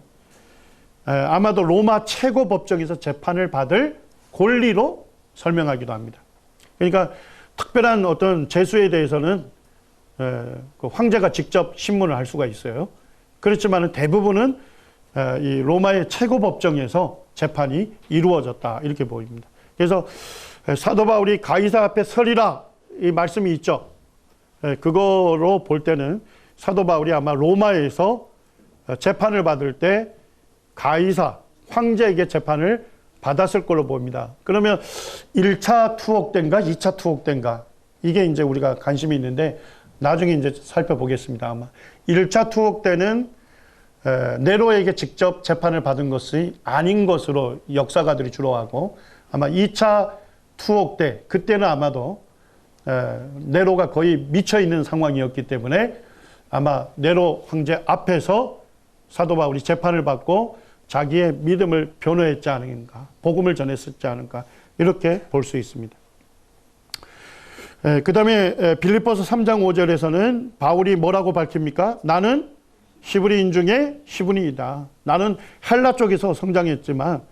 아마도 로마 최고 법정에서 재판을 받을 권리로 설명하기도 합니다. 그러니까 특별한 어떤 재수에 대해서는 그 황제가 직접 신문을 할 수가 있어요. 그렇지만 대부분은 이 로마의 최고 법정에서 재판이 이루어졌다 이렇게 보입니다. 그래서 사도 바울이 가이사 앞에 서리라 이 말씀이 있죠. 그거로 볼 때는 사도 바울이 아마 로마에서 재판을 받을 때 가이사 황제에게 재판을 받았을 걸로 봅니다. 그러면 1차 투옥 때인가 2차 투옥 때인가 이게 이제 우리가 관심이 있는데 나중에 이제 살펴보겠습니다. 아마 1차 투옥 때는 네로에게 직접 재판을 받은 것이 아닌 것으로 역사가들이 주로 하고, 아마 2차 투옥 때 그때는 아마도 네로가 거의 미쳐 있는 상황이었기 때문에 아마 네로 황제 앞에서 사도 바울이 재판을 받고 자기의 믿음을 변호했지 않은가, 복음을 전했었지 않은가 이렇게 볼 수 있습니다. 그 다음에 빌립보서 3장 5절에서는 바울이 뭐라고 밝힙니까? 나는 히브리인 중에 히브리인이다. 나는 헬라 쪽에서 성장했지만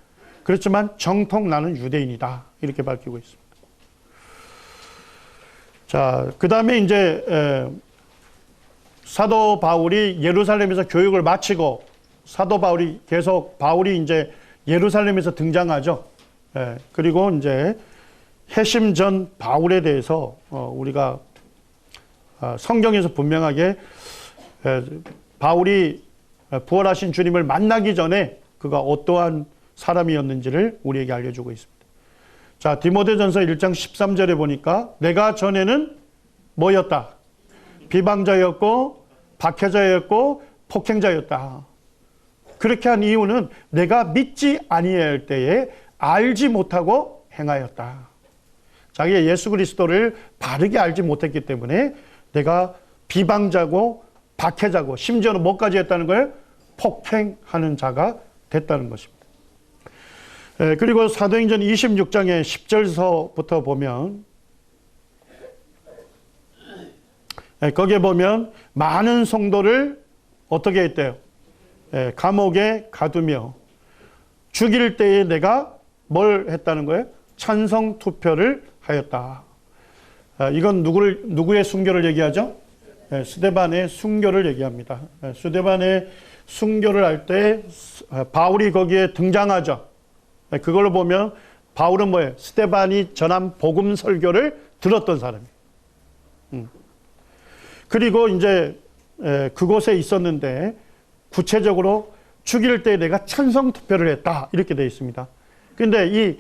그렇지만 정통 나는 유대인이다. 이렇게 밝히고 있습니다. 자, 그 다음에 이제 사도 바울이 예루살렘에서 교육을 마치고 사도 바울이 이제 예루살렘에서 등장하죠. 그리고 이제 회심 전 바울에 대해서 우리가 성경에서 분명하게 바울이 부활하신 주님을 만나기 전에 그가 어떠한 사람이었는지를 우리에게 알려주고 있습니다. 자, 디모데전서 1장 13절에 보니까 내가 전에는 뭐였다? 비방자였고 박해자였고 폭행자였다. 그렇게 한 이유는 내가 믿지 아니할 때에 알지 못하고 행하였다. 자기의 예수 그리스도를 바르게 알지 못했기 때문에 내가 비방자고 박해자고 심지어는 뭐까지 했다는 거예요? 폭행하는 자가 됐다는 것입니다. 그리고 사도행전 26장의 10절서부터 보면 거기에 보면 많은 성도를 어떻게 했대요? 감옥에 가두며 죽일 때에 내가 뭘 했다는 거예요? 찬성 투표를 하였다. 이건 누구의 순교를 얘기하죠? 스데반의 순교를 얘기합니다. 스데반의 순교를 할 때 바울이 거기에 등장하죠. 그걸로 보면 바울은 뭐예요? 스데반이 전한 복음 설교를 들었던 사람이에요. 그리고 이제 그곳에 있었는데 구체적으로 죽일 때 내가 찬성 투표를 했다 이렇게 되어 있습니다. 그런데 이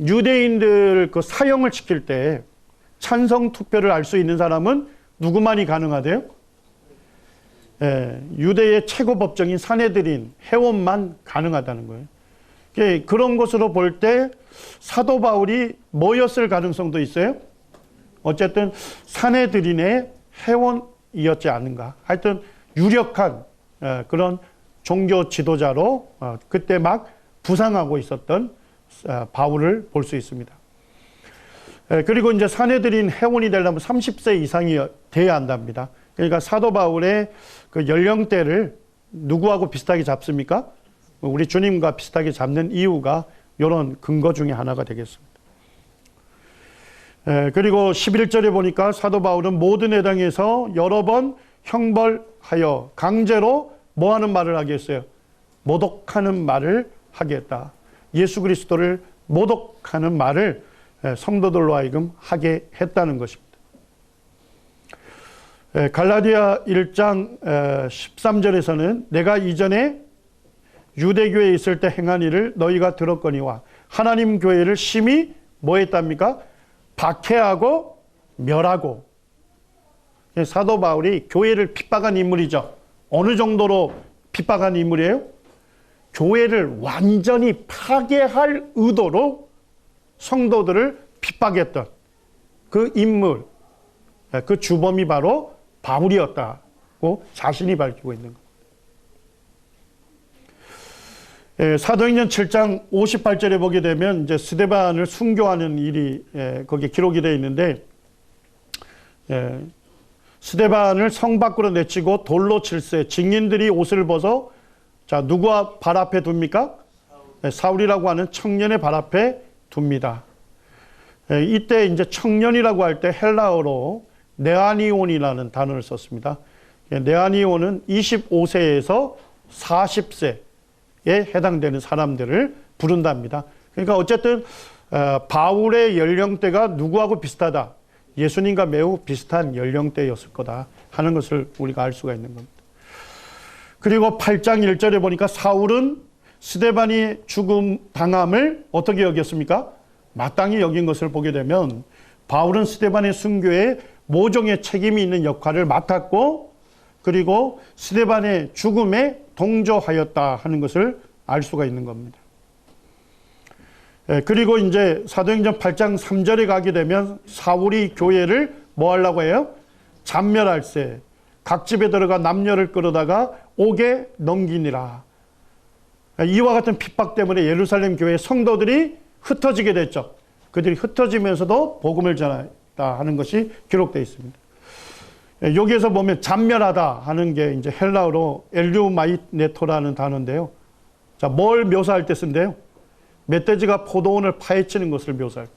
유대인들 그 사형을 시킬 때 찬성 투표를 할 수 있는 사람은 누구만이 가능하대요? 유대의 최고 법정인 산헤드린 회원만 가능하다는 거예요. 그런 것으로 볼 때 사도 바울이 뭐였을 가능성도 있어요? 어쨌든 산헤드린의 회원이었지 않은가. 하여튼 유력한 그런 종교 지도자로 그때 막 부상하고 있었던 바울을 볼 수 있습니다. 그리고 이제 산헤드린 회원이 되려면 30세 이상이 돼야 한답니다. 그러니까 사도 바울의 그 연령대를 누구하고 비슷하게 잡습니까? 우리 주님과 비슷하게 잡는 이유가 이런 근거 중에 하나가 되겠습니다. 그리고 11절에 보니까 사도 바울은 모든 회당에서 여러 번 형벌하여 강제로 뭐 하는 말을 하게 했어요? 모독하는 말을 하게 했다. 예수 그리스도를 모독하는 말을 성도들로 하여금 하게 했다는 것입니다. 갈라디아 1장 13절에서는 내가 이전에 유대교회에 있을 때 행한 일을 너희가 들었거니와 하나님 교회를 심히 뭐 했답니까? 박해하고 멸하고. 사도 바울이 교회를 핍박한 인물이죠. 어느 정도로 핍박한 인물이에요? 교회를 완전히 파괴할 의도로 성도들을 핍박했던 그 인물, 그 주범이 바로 바울이었다고 자신이 밝히고 있는 것. 사도행전 7장 58절에 보게 되면 이제 스데반을 순교하는 일이 거기에 기록이 되어 있는데, 스데반을 성 밖으로 내치고 돌로 칠세, 증인들이 옷을 벗어 자 누구와 발 앞에 둡니까? 사울이라고 하는 청년의 발 앞에 둡니다. 이때 이제 청년이라고 할 때 헬라어로 네아니온이라는 단어를 썼습니다. 네아니온은 25세에서 40세에 해당되는 사람들을 부른답니다. 그러니까 어쨌든 바울의 연령대가 누구하고 비슷하다? 예수님과 매우 비슷한 연령대였을 거다 하는 것을 우리가 알 수가 있는 겁니다. 그리고 8장 1절에 보니까 사울은 스데반이 죽음 당함을 어떻게 여겼습니까? 마땅히 여긴 것을 보게 되면 바울은 스데반의 순교에 모종의 책임이 있는 역할을 맡았고, 그리고 스데반의 죽음에 동조하였다 하는 것을 알 수가 있는 겁니다. 그리고 이제 사도행전 8장 3절에 가게 되면 사울이 교회를 뭐 하려고 해요? 잔멸할세, 각 집에 들어가 남녀를 끌어다가 옥에 넘기니라. 이와 같은 핍박 때문에 예루살렘 교회 성도들이 흩어지게 됐죠. 그들이 흩어지면서도 복음을 전했다 하는 것이 기록되어 있습니다. 여기에서 보면 잔멸하다 하는 게 이제 헬라어로 엘류마이네토라는 단어인데요. 자, 뭘 묘사할 때 쓴대요? 멧돼지가 포도원을 파헤치는 것을 묘사할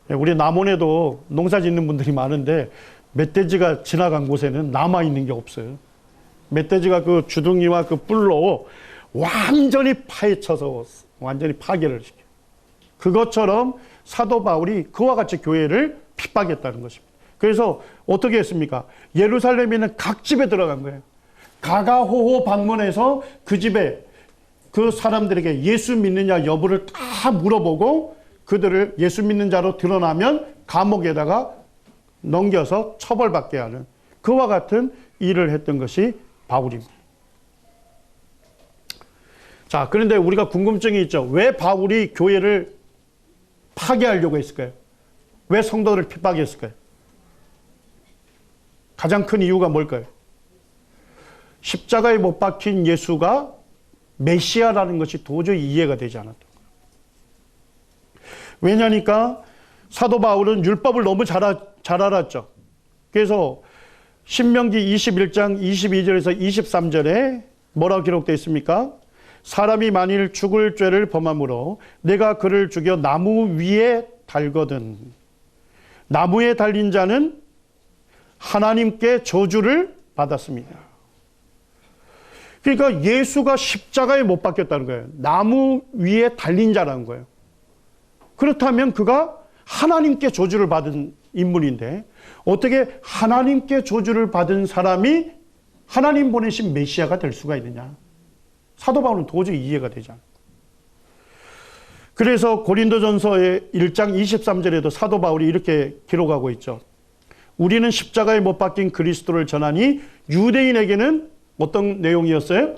때. 우리 남원에도 농사 짓는 분들이 많은데 멧돼지가 지나간 곳에는 남아있는 게 없어요. 멧돼지가 그 주둥이와 그 뿔로 완전히 파헤쳐서 완전히 파괴를 시켜요. 그것처럼 사도 바울이 그와 같이 교회를 핍박했다는 것입니다. 그래서 어떻게 했습니까? 예루살렘에 있는 각 집에 들어간 거예요. 가가호호 방문해서 그 집에 그 사람들에게 예수 믿느냐 여부를 다 물어보고 그들을 예수 믿는 자로 드러나면 감옥에다가 넘겨서 처벌받게 하는 그와 같은 일을 했던 것이 바울입니다. 자, 그런데 우리가 궁금증이 있죠. 왜 바울이 교회를 파괴하려고 했을까요? 왜 성도를 핍박했을까요? 가장 큰 이유가 뭘까요? 십자가에 못 박힌 예수가 메시아라는 것이 도저히 이해가 되지 않았던 거예요. 왜냐니까 사도 바울은 율법을 너무 잘 알았죠. 그래서 신명기 21장 22절에서 23절에 뭐라고 기록되어 있습니까? 사람이 만일 죽을 죄를 범함으로 내가 그를 죽여 나무 위에 달거든 나무에 달린 자는 하나님께 저주를 받았습니다. 그러니까 예수가 십자가에 못 박혔다는 거예요. 나무 위에 달린 자라는 거예요. 그렇다면 그가 하나님께 저주를 받은 인물인데 어떻게 하나님께 저주를 받은 사람이 하나님 보내신 메시아가 될 수가 있느냐. 사도 바울은 도저히 이해가 되지 않아요. 그래서 고린도전서의 1장 23절에도 사도 바울이 이렇게 기록하고 있죠. 우리는 십자가에 못 박힌 그리스도를 전하니 유대인에게는 어떤 내용이었어요?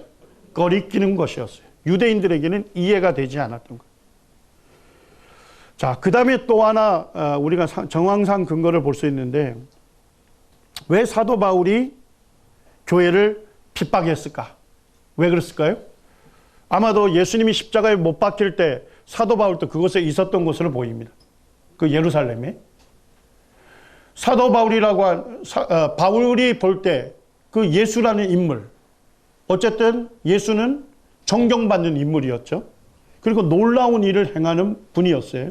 꺼리끼는 것이었어요. 유대인들에게는 이해가 되지 않았던 거예요. 자, 그 다음에 또 하나 우리가 정황상 근거를 볼 수 있는데 왜 사도 바울이 교회를 핍박했을까? 왜 그랬을까요? 아마도 예수님이 십자가에 못 박힐 때 사도 바울도 그곳에 있었던 것으로 보입니다. 그 예루살렘에. 사도 바울이라고 바울이 볼 때 그 예수라는 인물, 어쨌든 예수는 존경받는 인물이었죠. 그리고 놀라운 일을 행하는 분이었어요.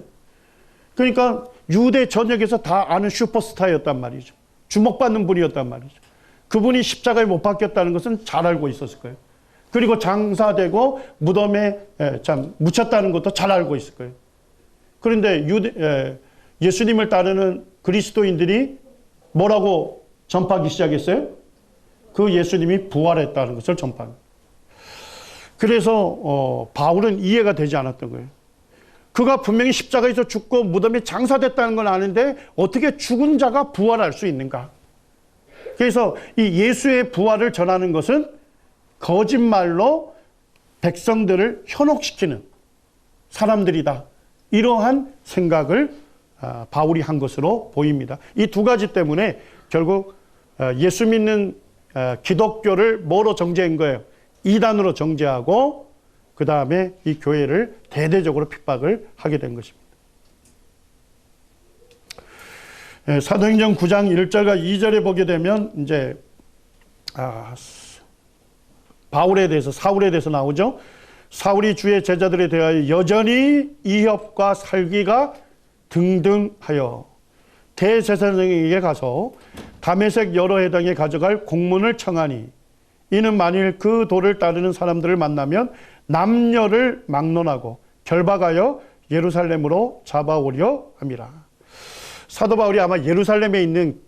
그러니까 유대 전역에서 다 아는 슈퍼스타였단 말이죠. 주목받는 분이었단 말이죠. 그분이 십자가에 못 박혔다는 것은 잘 알고 있었을 거예요. 그리고 장사되고 무덤에 묻혔다는 것도 잘 알고 있을 거예요. 그런데 예수님을 따르는 그리스도인들이 뭐라고 전파하기 시작했어요? 그 예수님이 부활했다는 것을 전파합니다. 그래서 바울은 이해가 되지 않았던 거예요. 그가 분명히 십자가에서 죽고 무덤에 장사됐다는 건 아는데 어떻게 죽은 자가 부활할 수 있는가? 그래서 이 예수의 부활을 전하는 것은 거짓말로 백성들을 현혹시키는 사람들이다. 이러한 생각을 바울이 한 것으로 보입니다. 이 두 가지 때문에 결국 예수 믿는 기독교를 뭐로 정죄한 거예요? 이단으로 정죄하고 그 다음에 이 교회를 대대적으로 핍박을 하게 된 것입니다. 사도행전 9장 1절과 2절에 보게 되면 이제 바울에 대해서 사울에 대해서 나오죠. 사울이 주의 제자들에 대하여 여전히 이협과 살기가 등등하여 대제사장에게 가서 다메섹 여러 회당에 가져갈 공문을 청하니 이는 만일 그 도를 따르는 사람들을 만나면 남녀를 막론하고 결박하여 예루살렘으로 잡아오려 함이라. 사도 바울이 아마 예루살렘에 있는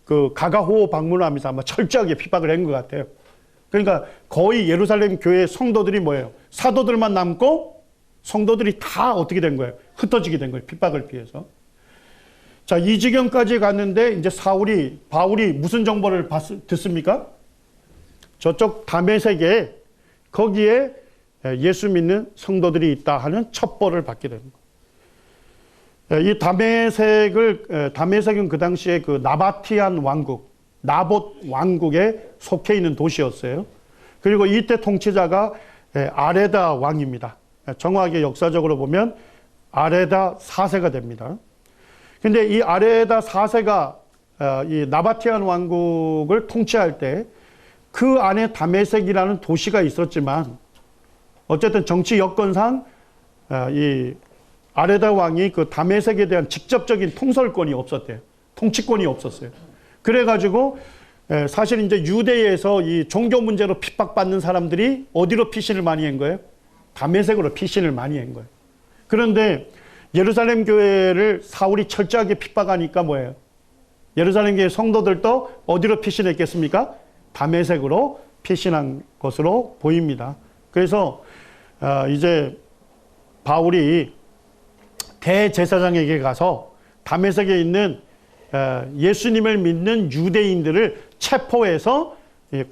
그 가가호호 방문을 하면서 아마 철저하게 핍박을 한 것 같아요. 그러니까 거의 예루살렘 교회 성도들이 뭐예요? 사도들만 남고 성도들이 다 어떻게 된 거예요? 흩어지게 된 거예요. 핍박을 피해서. 자, 이 지경까지 갔는데 이제 바울이 무슨 정보를 듣습니까? 저쪽 다메섹에 거기에 예수 믿는 성도들이 있다 하는 첩보를 받게 되는 거예요. 이 다메섹은 그 당시에 그 나바티안 왕국, 나봇 왕국에 속해 있는 도시였어요. 그리고 이때 통치자가 아레다 왕입니다. 정확하게 역사적으로 보면 아레다 4세가 됩니다. 근데 이 아레다 4세가 이 나바티안 왕국을 통치할 때 그 안에 다메섹이라는 도시가 있었지만 어쨌든 정치 여건상 이 아레다 왕이 그 다메섹에 대한 직접적인 통솔권이 없었대요. 통치권이 없었어요. 그래가지고 사실 이제 유대에서 이 종교 문제로 핍박받는 사람들이 어디로 피신을 많이 한 거예요? 다메섹으로 피신을 많이 한 거예요. 그런데 예루살렘 교회를 사울이 철저하게 핍박하니까 뭐예요? 예루살렘 교회 성도들도 어디로 피신했겠습니까? 다메섹으로 피신한 것으로 보입니다. 그래서 이제 바울이 대제사장에게 가서 다메섹에 있는 예수님을 믿는 유대인들을 체포해서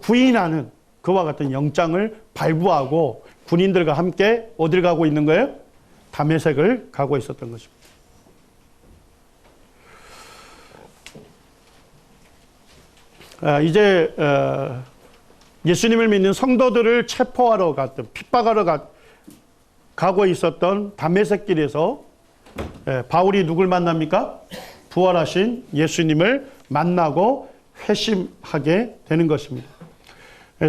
구인하는 그와 같은 영장을 발부하고 군인들과 함께 어딜 가고 있는 거예요? 다메섹을 가고 있었던 것입니다. 이제 예수님을 믿는 성도들을 체포하러 갔던 핍박하러 가고 있었던 다메섹 길에서 바울이 누굴 만납니까? 부활하신 예수님을 만나고 회심하게 되는 것입니다.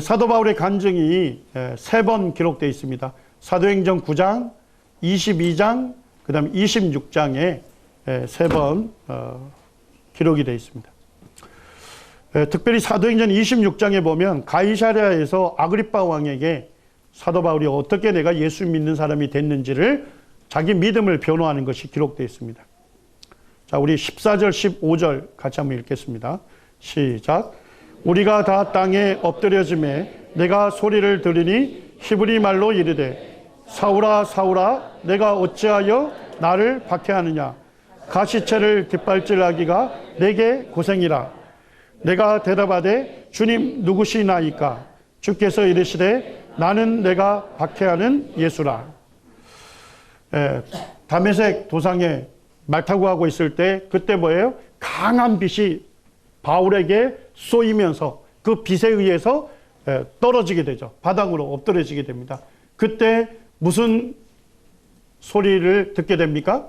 사도 바울의 간증이 3번 기록되어 있습니다. 사도행전 9장, 22장, 그 다음에 26장에 3번 기록이 되어 있습니다. 특별히 사도행전 26장에 보면 가이사랴에서 아그리빠 왕에게 사도 바울이 어떻게 내가 예수 믿는 사람이 됐는지를 자기 믿음을 변호하는 것이 기록되어 있습니다. 자, 우리 14절, 15절 같이 한번 읽겠습니다. 시작. 우리가 다 땅에 엎드려짐에 내가 소리를 들으니 히브리 말로 이르되 사울아 사울아 내가 어찌하여 나를 박해하느냐 가시체를 뒷발질하기가 내게 고생이라. 내가 대답하되 주님 누구시나이까. 주께서 이르시되 나는 내가 박해하는 예수라. 다메섹 도상에 말 타고 가고 있을 때 그때 뭐예요? 강한 빛이 바울에게 쏘이면서 그 빛에 의해서 떨어지게 되죠. 바닥으로 엎드려지게 됩니다. 그때 무슨 소리를 듣게 됩니까?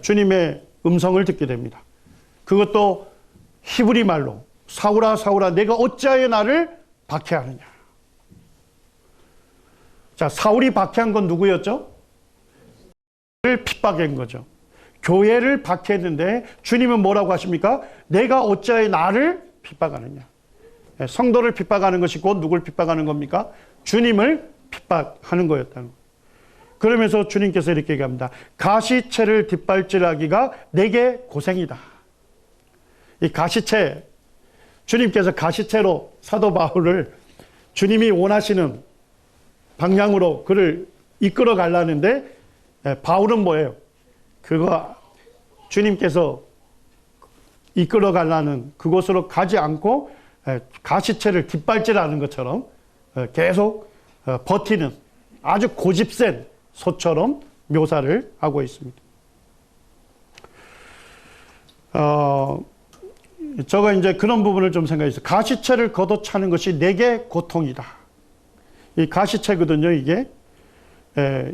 주님의 음성을 듣게 됩니다. 그것도 히브리 말로 사울아 사울아 내가 어찌하여 나를 박해하느냐. 자, 사울이 박해한 건 누구였죠? 를 핍박한 거죠. 교회를 박해했는데 주님은 뭐라고 하십니까? 내가 어찌하여 나를 핍박하느냐. 성도를 핍박하는 것이 곧 누굴 핍박하는 겁니까? 주님을 핍박하는 거였다는 거예요. 그러면서 주님께서 이렇게 얘기합니다. 가시체를 뒷발질하기가 내게 고생이다. 이 가시체, 주님께서 가시체로 사도 바울을 주님이 원하시는 방향으로 그를 이끌어 가려는데 바울은 뭐예요? 그거 주님께서 이끌어 가려는 그곳으로 가지 않고 가시체를 뒷발질하는 것처럼 계속 버티는 아주 고집센 소처럼 묘사를 하고 있습니다. 저가 이제 그런 부분을 좀 생각했어요. 가시체를 걷어차는 것이 내게 고통이다. 이 가시체거든요, 이게.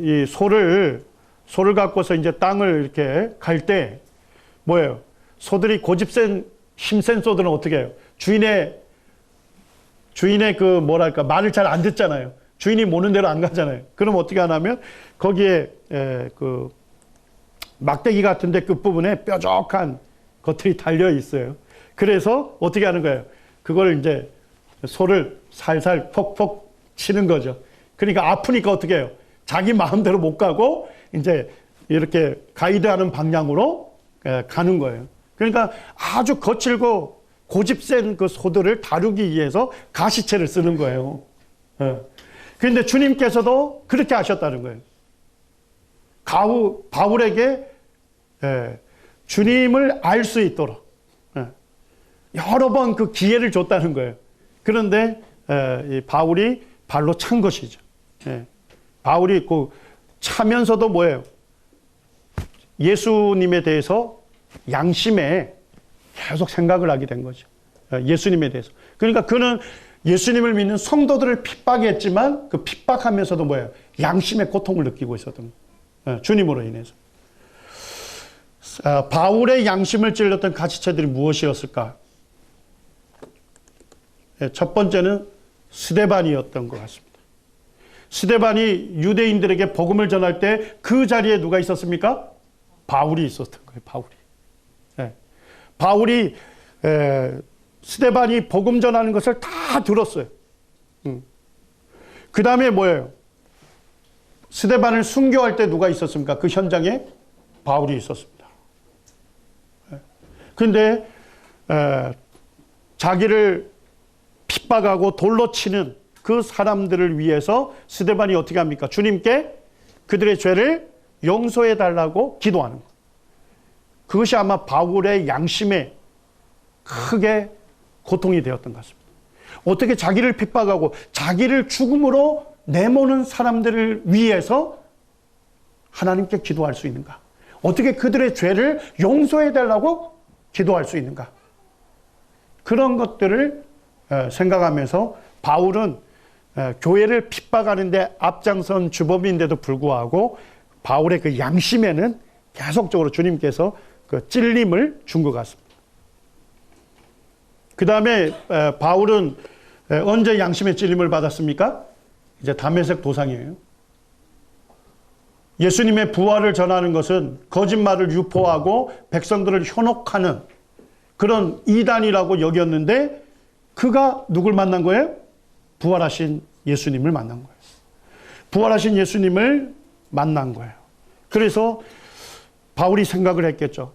이 소를 갖고서 이제 땅을 이렇게 갈 때, 뭐예요? 소들이 고집센, 힘센 소들은 어떻게 해요? 주인의 그 뭐랄까, 말을 잘 안 듣잖아요. 주인이 모는 대로 안 가잖아요. 그럼 어떻게 하냐면, 거기에, 그, 막대기 같은데 끝부분에 뾰족한 것들이 달려 있어요. 그래서 어떻게 하는 거예요? 그걸 이제 소를 살살 퍽퍽 치는 거죠. 그러니까 아프니까 어떻게 해요? 자기 마음대로 못 가고 이제 이렇게 가이드하는 방향으로 가는 거예요. 그러니까 아주 거칠고 고집센 그 소들을 다루기 위해서 가시체를 쓰는 거예요. 그런데 주님께서도 그렇게 하셨다는 거예요. 바울에게 주님을 알 수 있도록 여러 번 그 기회를 줬다는 거예요. 그런데 이 바울이 발로 찬 것이죠. 바울이 그 차면서도 뭐예요? 예수님에 대해서 양심에 계속 생각을 하게 된 거죠. 예수님에 대해서. 그러니까 그는 예수님을 믿는 성도들을 핍박했지만 그 핍박하면서도 뭐예요? 양심의 고통을 느끼고 있었던 거예요. 주님으로 인해서. 바울의 양심을 찔렀던 가시체들이 무엇이었을까? 첫 번째는 스데반이었던 것 같습니다. 스데반이 유대인들에게 복음을 전할 때 그 자리에 누가 있었습니까? 바울이 있었던 거예요. 바울이 스데반이 복음 전하는 것을 다 들었어요. 그 다음에 뭐예요? 스데반을 순교할 때 누가 있었습니까? 그 현장에 바울이 있었습니다. 그런데 자기를 핍박하고 돌로 치는 그 사람들을 위해서 스데반이 어떻게 합니까? 주님께 그들의 죄를 용서해 달라고 기도하는 것. 그것이 아마 바울의 양심에 크게 고통이 되었던 것 같습니다. 어떻게 자기를 핍박하고 자기를 죽음으로 내모는 사람들을 위해서 하나님께 기도할 수 있는가? 어떻게 그들의 죄를 용서해 달라고 기도할 수 있는가? 그런 것들을 생각하면서 바울은 교회를 핍박하는데 앞장선 주범인데도 불구하고 바울의 그 양심에는 계속적으로 주님께서 그 찔림을 준 것 같습니다. 그 다음에 바울은 언제 양심의 찔림을 받았습니까? 이제 다메섹 도상이에요. 예수님의 부활을 전하는 것은 거짓말을 유포하고 백성들을 현혹하는 그런 이단이라고 여겼는데 그가 누굴 만난 거예요? 부활하신 예수님을 만난 거예요. 부활하신 예수님을 만난 거예요. 그래서 바울이 생각을 했겠죠.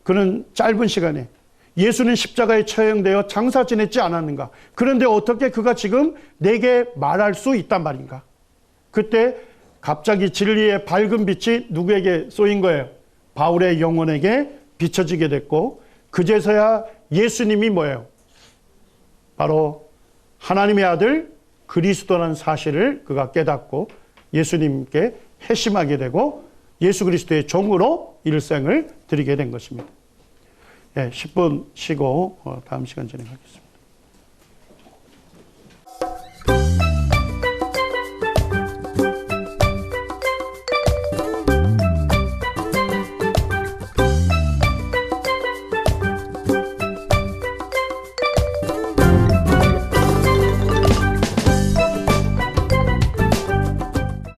그는 짧은 시간에 예수는 십자가에 처형되어 장사 지냈지 않았는가? 그런데 어떻게 그가 지금 내게 말할 수 있단 말인가? 그때 갑자기 진리의 밝은 빛이 누구에게 쏘인 거예요? 바울의 영혼에게 비춰지게 됐고 그제서야 예수님이 뭐예요? 바로 하나님의 아들 그리스도라는 사실을 그가 깨닫고 예수님께 회심하게 되고 예수 그리스도의 종으로 일생을 드리게 된 것입니다. 10분 쉬고 다음 시간 진행하겠습니다.